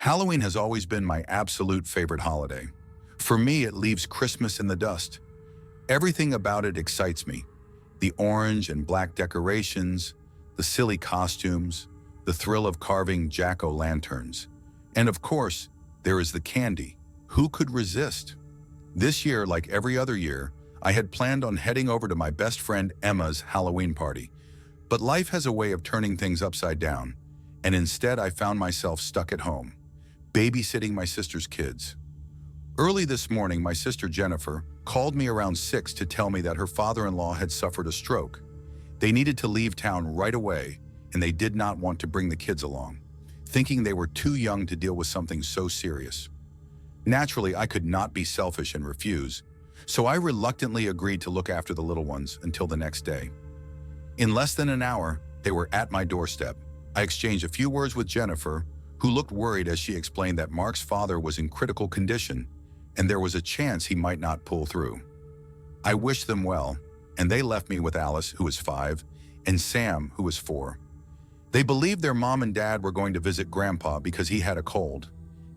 Halloween has always been my absolute favorite holiday. For me, it leaves Christmas in the dust. Everything about it excites me. The orange and black decorations, the silly costumes, the thrill of carving jack-o'-lanterns. And of course, there is the candy. Who could resist? This year, like every other year, I had planned on heading over to my best friend Emma's Halloween party. But life has a way of turning things upside down, and instead I found myself stuck at home, babysitting my sister's kids. Early this morning, my sister Jennifer called me around 6 to tell me that her father-in-law had suffered a stroke. They needed to leave town right away, and they did not want to bring the kids along, thinking they were too young to deal with something so serious. Naturally, I could not be selfish and refuse, so I reluctantly agreed to look after the little ones until the next day. In less than an hour, they were at my doorstep. I exchanged a few words with Jennifer, who looked worried as she explained that Mark's father was in critical condition and there was a chance he might not pull through. I wished them well, and they left me with Alice, who was 5, and Sam, who was 4. They believed their mom and dad were going to visit Grandpa because he had a cold.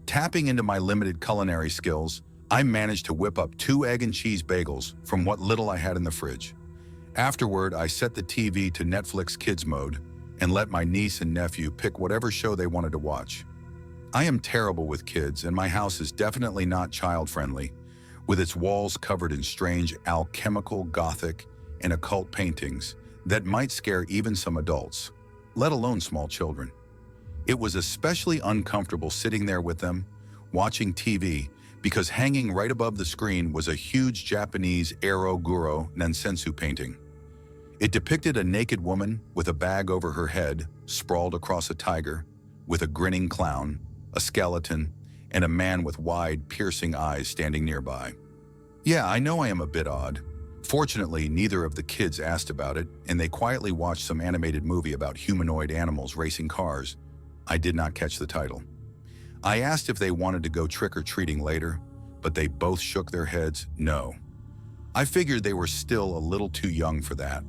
Tapping into my limited culinary skills, I managed to whip up 2 egg and cheese bagels from what little I had in the fridge. Afterward, I set the TV to Netflix Kids mode and let my niece and nephew pick whatever show they wanted to watch. I am terrible with kids, and my house is definitely not child-friendly, with its walls covered in strange alchemical, gothic, and occult paintings that might scare even some adults, let alone small children. It was especially uncomfortable sitting there with them, watching TV, because hanging right above the screen was a huge Japanese Ero-guro Nansensu painting. It depicted a naked woman with a bag over her head, sprawled across a tiger, with a grinning clown, a skeleton, and a man with wide, piercing eyes standing nearby. Yeah, I know I am a bit odd. Fortunately, neither of the kids asked about it, and they quietly watched some animated movie about humanoid animals racing cars. I did not catch the title. I asked if they wanted to go trick-or-treating later, but they both shook their heads no. I figured they were still a little too young for that.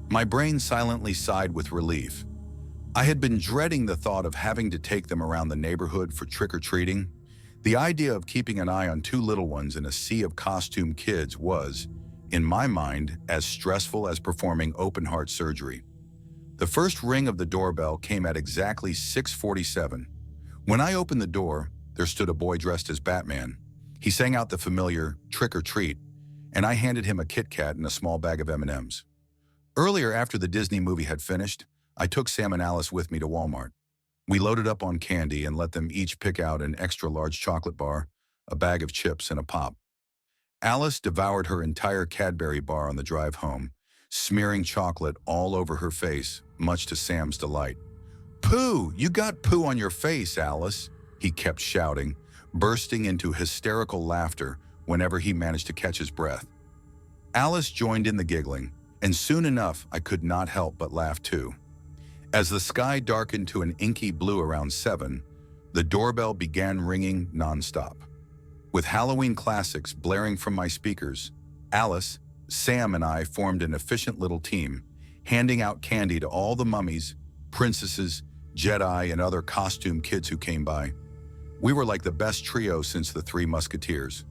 My brain silently sighed with relief. I had been dreading the thought of having to take them around the neighborhood for trick-or-treating. The idea of keeping an eye on 2 little ones in a sea of costume kids was, in my mind, as stressful as performing open-heart surgery. The first ring of the doorbell came at exactly 6:47. When I opened the door, there stood a boy dressed as Batman. He sang out the familiar "trick or treat," and I handed him a Kit Kat and a small bag of M&Ms. Earlier, after the Disney movie had finished, I took Sam and Alice with me to Walmart. We loaded up on candy and let them each pick out an extra-large chocolate bar, a bag of chips, and a pop. Alice devoured her entire Cadbury bar on the drive home, smearing chocolate all over her face, much to Sam's delight. "Pooh! You got poo on your face, Alice!" he kept shouting, bursting into hysterical laughter whenever he managed to catch his breath. Alice joined in the giggling, and soon enough I could not help but laugh too. As the sky darkened to an inky blue around 7, the doorbell began ringing nonstop. With Halloween classics blaring from my speakers, Alice, Sam, and I formed an efficient little team, handing out candy to all the mummies, princesses, Jedi, and other costume kids who came by. We were like the best trio since the 3 Musketeers.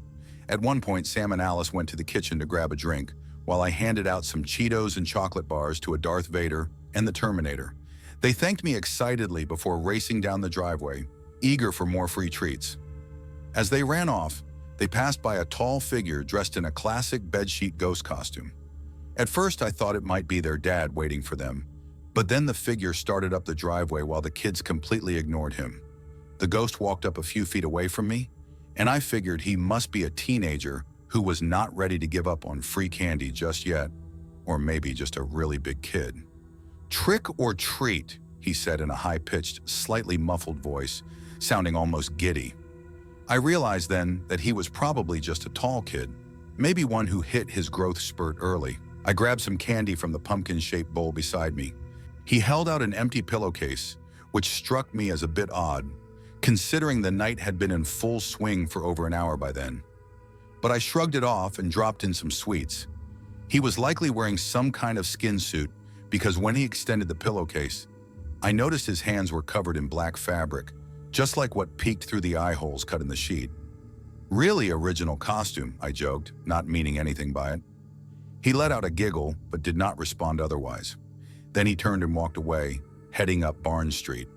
At one point, Sam and Alice went to the kitchen to grab a drink, while I handed out some Cheetos and chocolate bars to a Darth Vader and the Terminator. They thanked me excitedly before racing down the driveway, eager for more free treats. As they ran off, they passed by a tall figure dressed in a classic bedsheet ghost costume. At first, I thought it might be their dad waiting for them, but then the figure started up the driveway while the kids completely ignored him. The ghost walked up a few feet away from me, and I figured he must be a teenager who was not ready to give up on free candy just yet, or maybe just a really big kid. "Trick or treat," he said in a high-pitched, slightly muffled voice, sounding almost giddy. I realized then that he was probably just a tall kid, maybe one who hit his growth spurt early. I grabbed some candy from the pumpkin-shaped bowl beside me. He held out an empty pillowcase, which struck me as a bit odd, considering the night had been in full swing for over an hour by then. But I shrugged it off and dropped in some sweets. He was likely wearing some kind of skin suit, because when he extended the pillowcase, I noticed his hands were covered in black fabric, just like what peeked through the eye holes cut in the sheet. Really original costume, I joked, not meaning anything by it. He let out a giggle, but did not respond otherwise. Then he turned and walked away, heading up Barnes Street.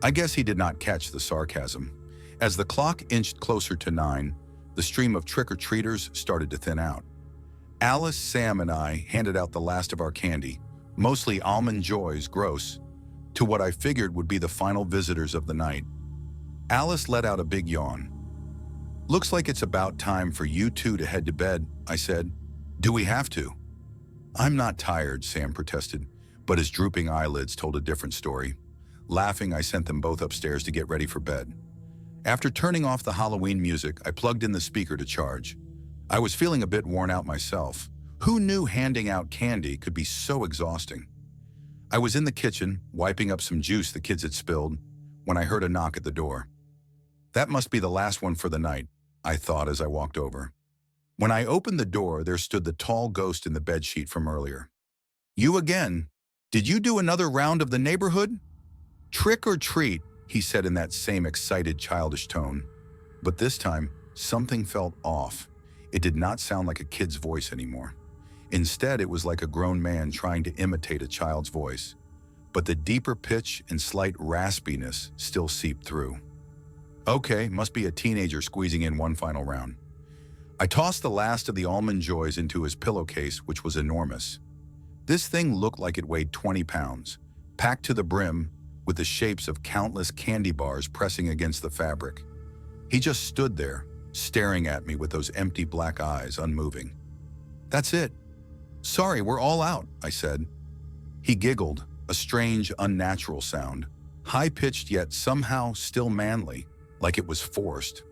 I guess he did not catch the sarcasm. As the clock inched closer to 9, the stream of trick-or-treaters started to thin out. Alice, Sam, and I handed out the last of our candy, mostly Almond Joys, gross, to what I figured would be the final visitors of the night. Alice let out a big yawn. "Looks like it's about time for you two to head to bed," I said. "Do we have to?" "I'm not tired," Sam protested, but his drooping eyelids told a different story. Laughing, I sent them both upstairs to get ready for bed. After turning off the Halloween music, I plugged in the speaker to charge. I was feeling a bit worn out myself. Who knew handing out candy could be so exhausting? I was in the kitchen, wiping up some juice the kids had spilled, when I heard a knock at the door. That must be the last one for the night, I thought as I walked over. When I opened the door, there stood the tall ghost in the bedsheet from earlier. "You again? Did you do another round of the neighborhood?" "Trick or treat," he said in that same excited, childish tone. But this time, something felt off. It did not sound like a kid's voice anymore. Instead, it was like a grown man trying to imitate a child's voice. But the deeper pitch and slight raspiness still seeped through. Okay, must be a teenager squeezing in one final round. I tossed the last of the Almond Joys into his pillowcase, which was enormous. This thing looked like it weighed 20 pounds, packed to the brim with the shapes of countless candy bars pressing against the fabric. He just stood there, staring at me with those empty black eyes, unmoving. "That's it. Sorry, we're all out," I said. He giggled, a strange, unnatural sound, high-pitched yet somehow still manly, like it was forced.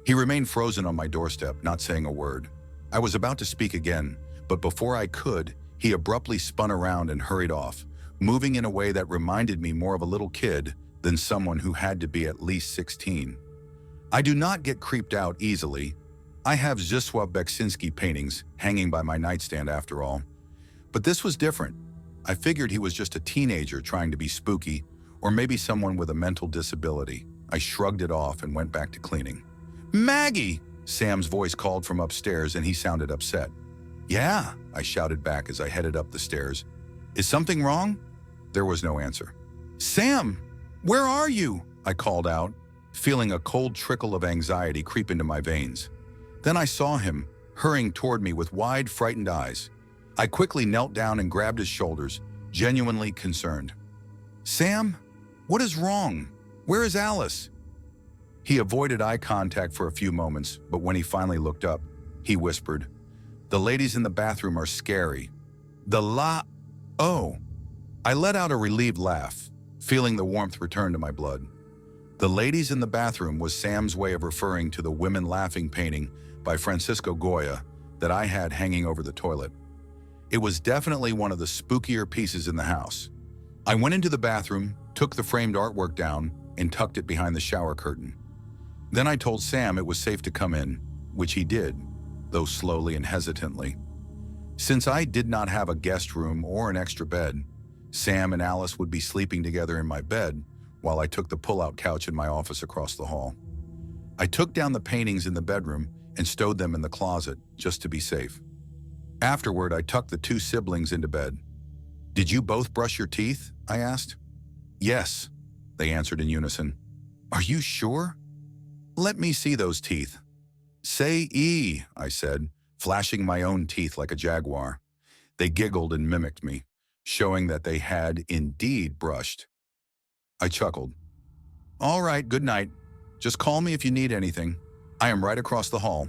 He remained frozen on my doorstep, not saying a word. I was about to speak again, but before I could, he abruptly spun around and hurried off, moving in a way that reminded me more of a little kid than someone who had to be at least 16. I do not get creeped out easily. I have Zdzisław Beksinski paintings hanging by my nightstand after all. But this was different. I figured he was just a teenager trying to be spooky, or maybe someone with a mental disability. I shrugged it off and went back to cleaning. "Maggie!" Sam's voice called from upstairs, and he sounded upset. "Yeah," I shouted back as I headed up the stairs. "Is something wrong?" There was no answer. "Sam, where are you?" I called out, feeling a cold trickle of anxiety creep into my veins. Then I saw him, hurrying toward me with wide, frightened eyes. I quickly knelt down and grabbed his shoulders, genuinely concerned. "Sam, what is wrong? Where is Alice?" He avoided eye contact for a few moments, but when he finally looked up, he whispered, "The ladies in the bathroom are scary." Oh. I let out a relieved laugh, feeling the warmth return to my blood. The ladies in the bathroom was Sam's way of referring to the women laughing painting by Francisco Goya that I had hanging over the toilet. It was definitely one of the spookier pieces in the house. I went into the bathroom, took the framed artwork down, and tucked it behind the shower curtain. Then I told Sam it was safe to come in, which he did, though slowly and hesitantly. Since I did not have a guest room or an extra bed, Sam and Alice would be sleeping together in my bed while I took the pull-out couch in my office across the hall. I took down the paintings in the bedroom and stowed them in the closet, just to be safe. Afterward, I tucked the two siblings into bed. "Did you both brush your teeth?" I asked. "Yes," they answered in unison. "Are you sure?" "Let me see those teeth." "Say E," I said, flashing my own teeth like a jaguar. They giggled and mimicked me, showing that they had indeed brushed. I chuckled. "All right, good night. Just call me if you need anything. I am right across the hall."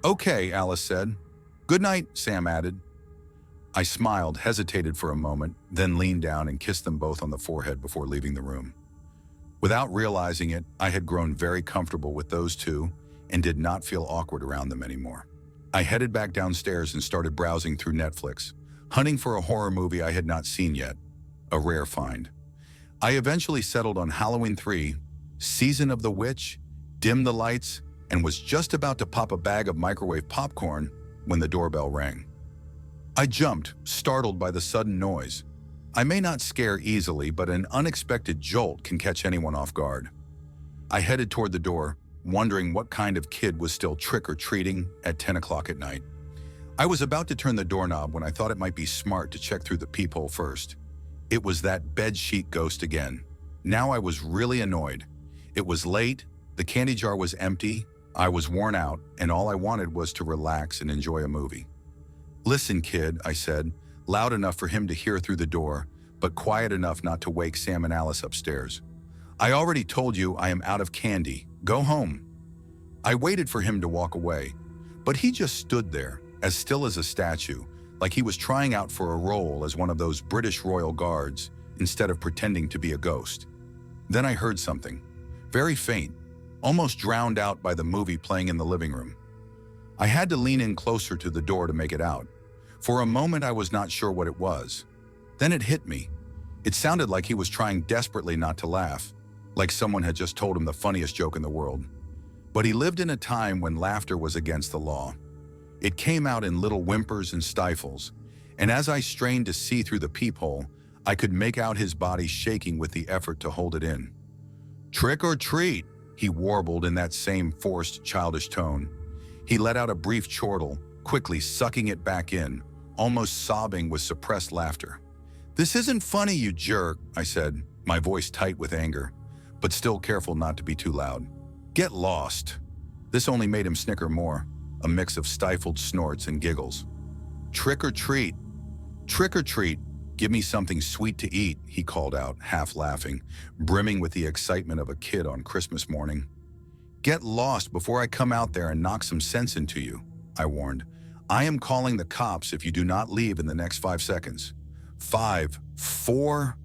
"Okay," Alice said. "Good night," Sam added. I smiled, hesitated for a moment, then leaned down and kissed them both on the forehead before leaving the room. Without realizing it, I had grown very comfortable with those two and did not feel awkward around them anymore. I headed back downstairs and started browsing through Netflix, hunting for a horror movie I had not seen yet, a rare find. I eventually settled on Halloween 3, Season of the Witch, dimmed the lights, and was just about to pop a bag of microwave popcorn when the doorbell rang. I jumped, startled by the sudden noise. I may not scare easily, but an unexpected jolt can catch anyone off guard. I headed toward the door, wondering what kind of kid was still trick-or-treating at 10 o'clock at night. I was about to turn the doorknob when I thought it might be smart to check through the peephole first. It was that bedsheet ghost again. Now I was really annoyed. It was late, the candy jar was empty, I was worn out, and all I wanted was to relax and enjoy a movie. "Listen, kid," I said, loud enough for him to hear through the door, but quiet enough not to wake Sam and Alice upstairs. "I already told you I am out of candy. Go home." I waited for him to walk away, but he just stood there, as still as a statue, like he was trying out for a role as one of those British royal guards, instead of pretending to be a ghost. Then I heard something, very faint, almost drowned out by the movie playing in the living room. I had to lean in closer to the door to make it out. For a moment I was not sure what it was. Then it hit me. It sounded like he was trying desperately not to laugh, like someone had just told him the funniest joke in the world. But he lived in a time when laughter was against the law. It came out in little whimpers and stifles, and as I strained to see through the peephole, I could make out his body shaking with the effort to hold it in. "Trick or treat," he warbled in that same forced, childish tone. He let out a brief chortle, quickly sucking it back in, almost sobbing with suppressed laughter. "This isn't funny, you jerk," I said, my voice tight with anger, but still careful not to be too loud. "Get lost." This only made him snicker more, a mix of stifled snorts and giggles. "Trick or treat. Trick or treat. Give me something sweet to eat," he called out, half laughing, brimming with the excitement of a kid on Christmas morning. "Get lost before I come out there and knock some sense into you," I warned. "I am calling the cops if you do not leave in the next 5 seconds. 5, 4...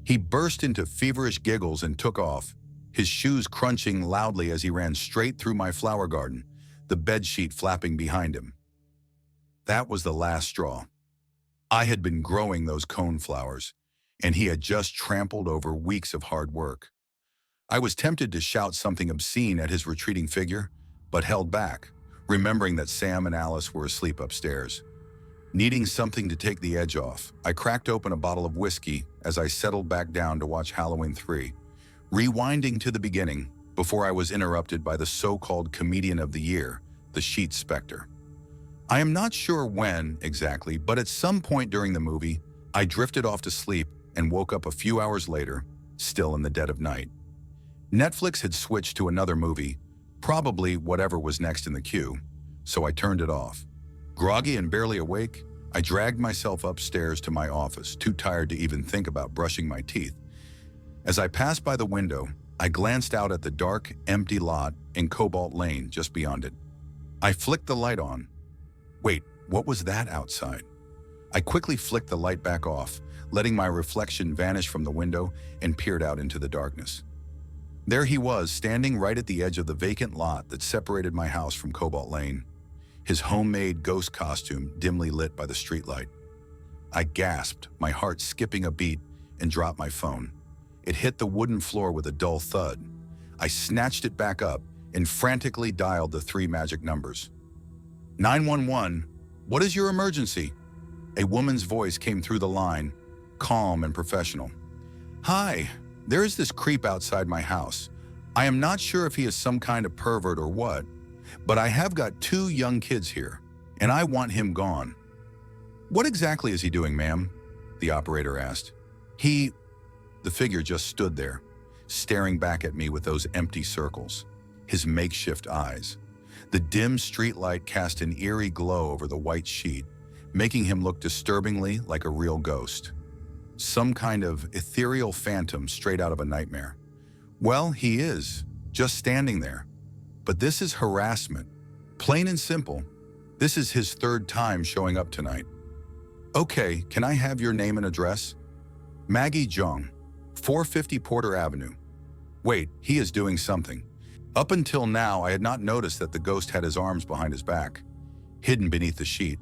He burst into feverish giggles and took off, his shoes crunching loudly as he ran straight through my flower garden, the bedsheet flapping behind him. That was the last straw. I had been growing those cone flowers, and he had just trampled over weeks of hard work. I was tempted to shout something obscene at his retreating figure, but held back, remembering that Sam and Alice were asleep upstairs. Needing something to take the edge off, I cracked open a bottle of whiskey as I settled back down to watch Halloween 3, rewinding to the beginning before I was interrupted by the so-called comedian of the year, the Sheet Spectre. I am not sure when exactly, but at some point during the movie, I drifted off to sleep and woke up a few hours later, still in the dead of night. Netflix had switched to another movie, probably whatever was next in the queue, so I turned it off. Groggy and barely awake, I dragged myself upstairs to my office, too tired to even think about brushing my teeth. As I passed by the window, I glanced out at the dark, empty lot in Cobalt Lane just beyond it. I flicked the light on. Wait, what was that outside? I quickly flicked the light back off, letting my reflection vanish from the window, and peered out into the darkness. There he was, standing right at the edge of the vacant lot that separated my house from Cobalt Lane, his homemade ghost costume dimly lit by the streetlight. I gasped, my heart skipping a beat, and dropped my phone. It hit the wooden floor with a dull thud. I snatched it back up and frantically dialed the 3 magic numbers. 911, what is your emergency? A woman's voice came through the line, calm and professional. Hi, there is this creep outside my house. I am not sure if he is some kind of pervert or what, but I have got 2 young kids here, and I want him gone. What exactly is he doing, ma'am? The operator asked. The figure just stood there, staring back at me with those empty circles, his makeshift eyes. The dim streetlight cast an eerie glow over the white sheet, making him look disturbingly like a real ghost. Some kind of ethereal phantom straight out of a nightmare. Well, he is, just standing there. But this is harassment. Plain and simple. This is his 3rd time showing up tonight. Okay, can I have your name and address? Maggie Jung, 450 Porter Avenue. Wait, he is doing something. Up until now, I had not noticed that the ghost had his arms behind his back, hidden beneath the sheet.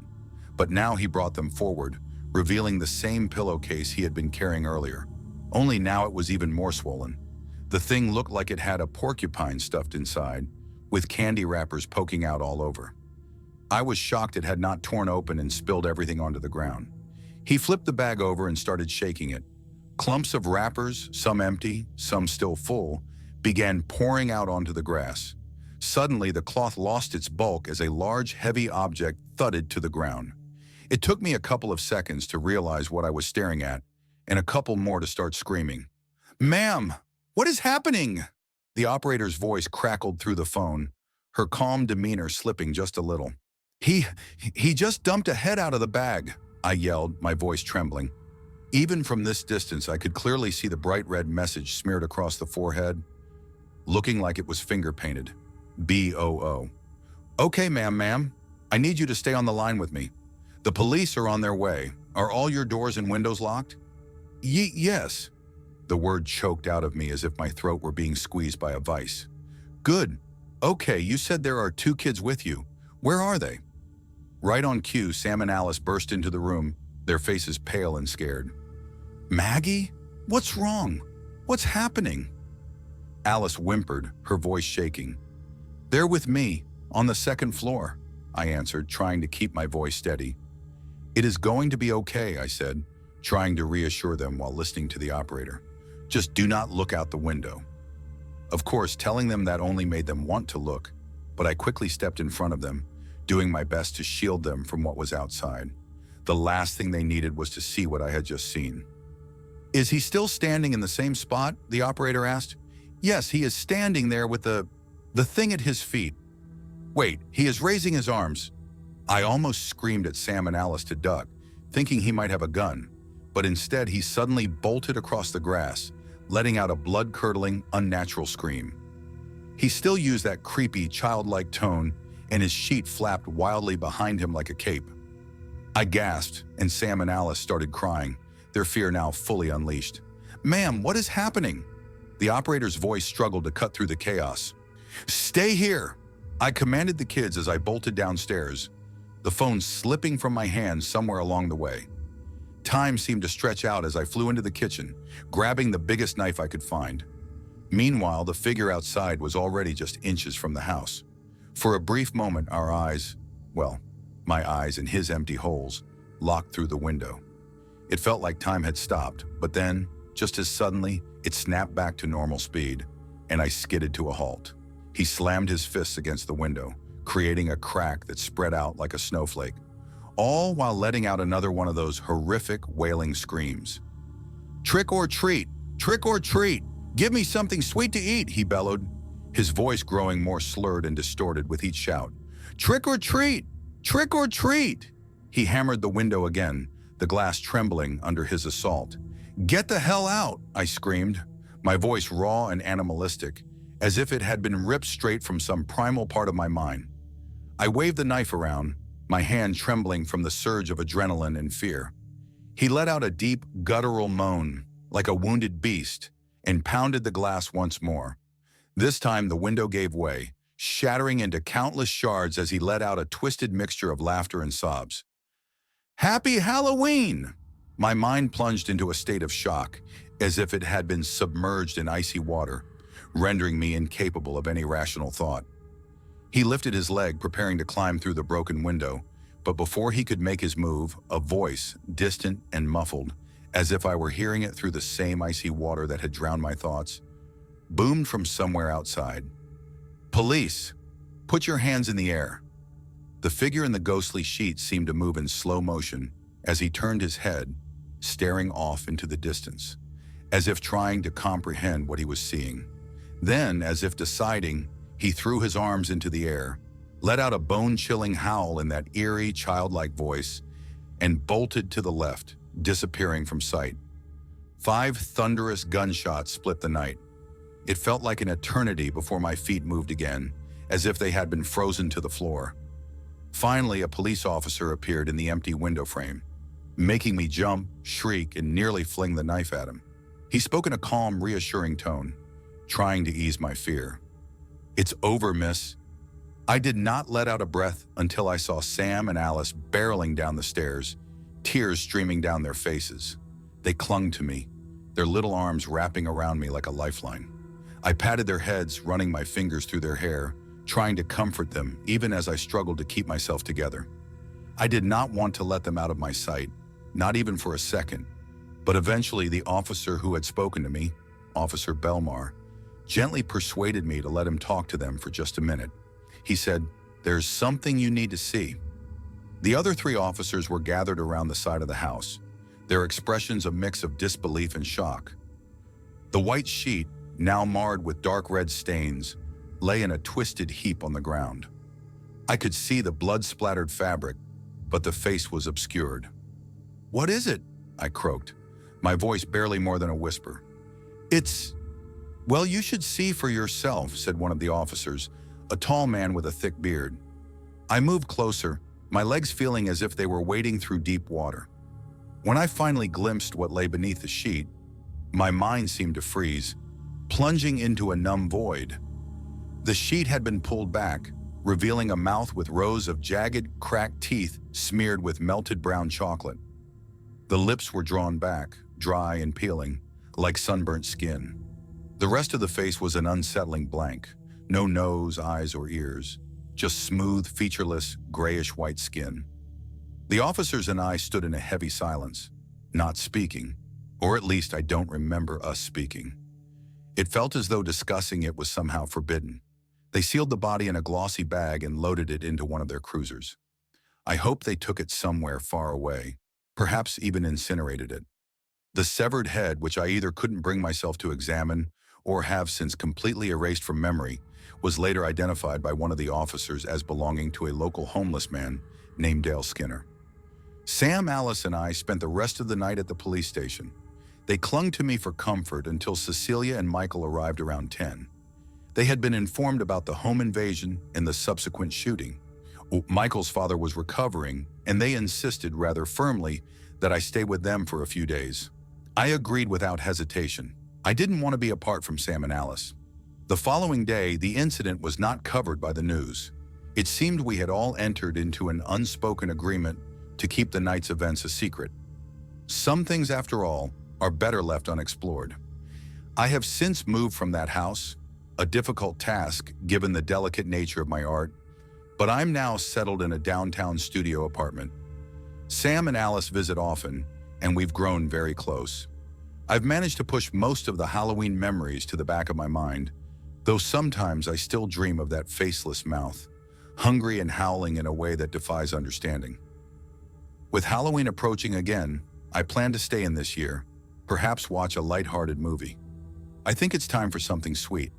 But now he brought them forward, revealing the same pillowcase he had been carrying earlier. Only now it was even more swollen. The thing looked like it had a porcupine stuffed inside, with candy wrappers poking out all over. I was shocked it had not torn open and spilled everything onto the ground. He flipped the bag over and started shaking it. Clumps of wrappers, some empty, some still full, began pouring out onto the grass. Suddenly, the cloth lost its bulk as a large, heavy object thudded to the ground. It took me a couple of seconds to realize what I was staring at, and a couple more to start screaming. "Ma'am, what is happening?" The operator's voice crackled through the phone, her calm demeanor slipping just a little. He just dumped a head out of the bag," I yelled, my voice trembling. Even from this distance, I could clearly see the bright red message smeared across the forehead, looking like it was finger-painted. BOO. "Okay, ma'am. I need you to stay on the line with me. The police are on their way. Are all your doors and windows locked?" Yes." The word choked out of me as if my throat were being squeezed by a vice. "Good. Okay, you said there are 2 kids with you. Where are they?" Right on cue, Sam and Alice burst into the room, their faces pale and scared. "Maggie? What's wrong? What's happening?" Alice whimpered, her voice shaking. "They're with me, on the 2nd floor," I answered, trying to keep my voice steady. "It is going to be okay," I said, trying to reassure them while listening to the operator. "Just do not look out the window." Of course, telling them that only made them want to look, but I quickly stepped in front of them, doing my best to shield them from what was outside. The last thing they needed was to see what I had just seen. "Is he still standing in the same spot?" the operator asked. "Yes, he is standing there with the thing at his feet. Wait, he is raising his arms." I almost screamed at Sam and Alice to duck, thinking he might have a gun, but instead he suddenly bolted across the grass, letting out a blood-curdling, unnatural scream. He still used that creepy, childlike tone, and his sheet flapped wildly behind him like a cape. I gasped, and Sam and Alice started crying, their fear now fully unleashed. "Ma'am, what is happening?" The operator's voice struggled to cut through the chaos. "Stay here!" I commanded the kids as I bolted downstairs, the phone slipping from my hand somewhere along the way. Time seemed to stretch out as I flew into the kitchen, grabbing the biggest knife I could find. Meanwhile, the figure outside was already just inches from the house. For a brief moment, our eyes, well, my eyes and his empty holes, locked through the window. It felt like time had stopped, but then, just as suddenly, it snapped back to normal speed, and I skidded to a halt. He slammed his fists against the window, creating a crack that spread out like a snowflake, all while letting out another one of those horrific wailing screams. "Trick or treat! Trick or treat! Give me something sweet to eat!" he bellowed, his voice growing more slurred and distorted with each shout. "Trick or treat! Trick or treat!" He hammered the window again, the glass trembling under his assault. "Get the hell out!" I screamed, my voice raw and animalistic, as if it had been ripped straight from some primal part of my mind. I waved the knife around, my hand trembling from the surge of adrenaline and fear. He let out a deep, guttural moan, like a wounded beast, and pounded the glass once more. This time the window gave way, shattering into countless shards as he let out a twisted mixture of laughter and sobs. "Happy Halloween!" My mind plunged into a state of shock, as if it had been submerged in icy water, rendering me incapable of any rational thought. He lifted his leg, preparing to climb through the broken window, but before he could make his move, a voice, distant and muffled, as if I were hearing it through the same icy water that had drowned my thoughts, boomed from somewhere outside. "Police! Put your hands in the air!" The figure in the ghostly sheet seemed to move in slow motion as he turned his head, staring off into the distance, as if trying to comprehend what he was seeing. Then, as if deciding, he threw his arms into the air, let out a bone-chilling howl in that eerie, childlike voice, and bolted to the left, disappearing from sight. 5 thunderous gunshots split the night. It felt like an eternity before my feet moved again, as if they had been frozen to the floor. Finally, a police officer appeared in the empty window frame, making me jump, shriek, and nearly fling the knife at him. He spoke in a calm, reassuring tone, trying to ease my fear. "It's over, miss." I did not let out a breath until I saw Sam and Alice barreling down the stairs, tears streaming down their faces. They clung to me, their little arms wrapping around me like a lifeline. I patted their heads, running my fingers through their hair, trying to comfort them even as I struggled to keep myself together. I did not want to let them out of my sight, not even for a second, but eventually the officer who had spoken to me, Officer Belmar, gently persuaded me to let him talk to them for just a minute. He said, "There's something you need to see." The other three officers were gathered around the side of the house, their expressions a mix of disbelief and shock. The white sheet, now marred with dark red stains, lay in a twisted heap on the ground. I could see the blood-splattered fabric, but the face was obscured. "What is it?" I croaked, my voice barely more than a whisper. Well, you should see for yourself," said one of the officers, a tall man with a thick beard. I moved closer, my legs feeling as if they were wading through deep water. When I finally glimpsed what lay beneath the sheet, my mind seemed to freeze, plunging into a numb void. The sheet had been pulled back, revealing a mouth with rows of jagged, cracked teeth smeared with melted brown chocolate. The lips were drawn back, dry and peeling, like sunburnt skin. The rest of the face was an unsettling blank, no nose, eyes, or ears, just smooth, featureless, grayish-white skin. The officers and I stood in a heavy silence, not speaking, or at least I don't remember us speaking. It felt as though discussing it was somehow forbidden. They sealed the body in a glossy bag and loaded it into one of their cruisers. I hope they took it somewhere far away, perhaps even incinerated it. The severed head, which I either couldn't bring myself to examine or have since completely erased from memory, was later identified by one of the officers as belonging to a local homeless man named Dale Skinner. Sam, Alice, and I spent the rest of the night at the police station. They clung to me for comfort until Cecilia and Michael arrived around 10. They had been informed about the home invasion and the subsequent shooting. Michael's father was recovering, and they insisted rather firmly that I stay with them for a few days. I agreed without hesitation. I didn't want to be apart from Sam and Alice. The following day, the incident was not covered by the news. It seemed we had all entered into an unspoken agreement to keep the night's events a secret. Some things, after all, are better left unexplored. I have since moved from that house, a difficult task given the delicate nature of my art, but I'm now settled in a downtown studio apartment. Sam and Alice visit often, and we've grown very close. I've managed to push most of the Halloween memories to the back of my mind, though sometimes I still dream of that faceless mouth, hungry and howling in a way that defies understanding. With Halloween approaching again, I plan to stay in this year, perhaps watch a lighthearted movie. I think it's time for something sweet.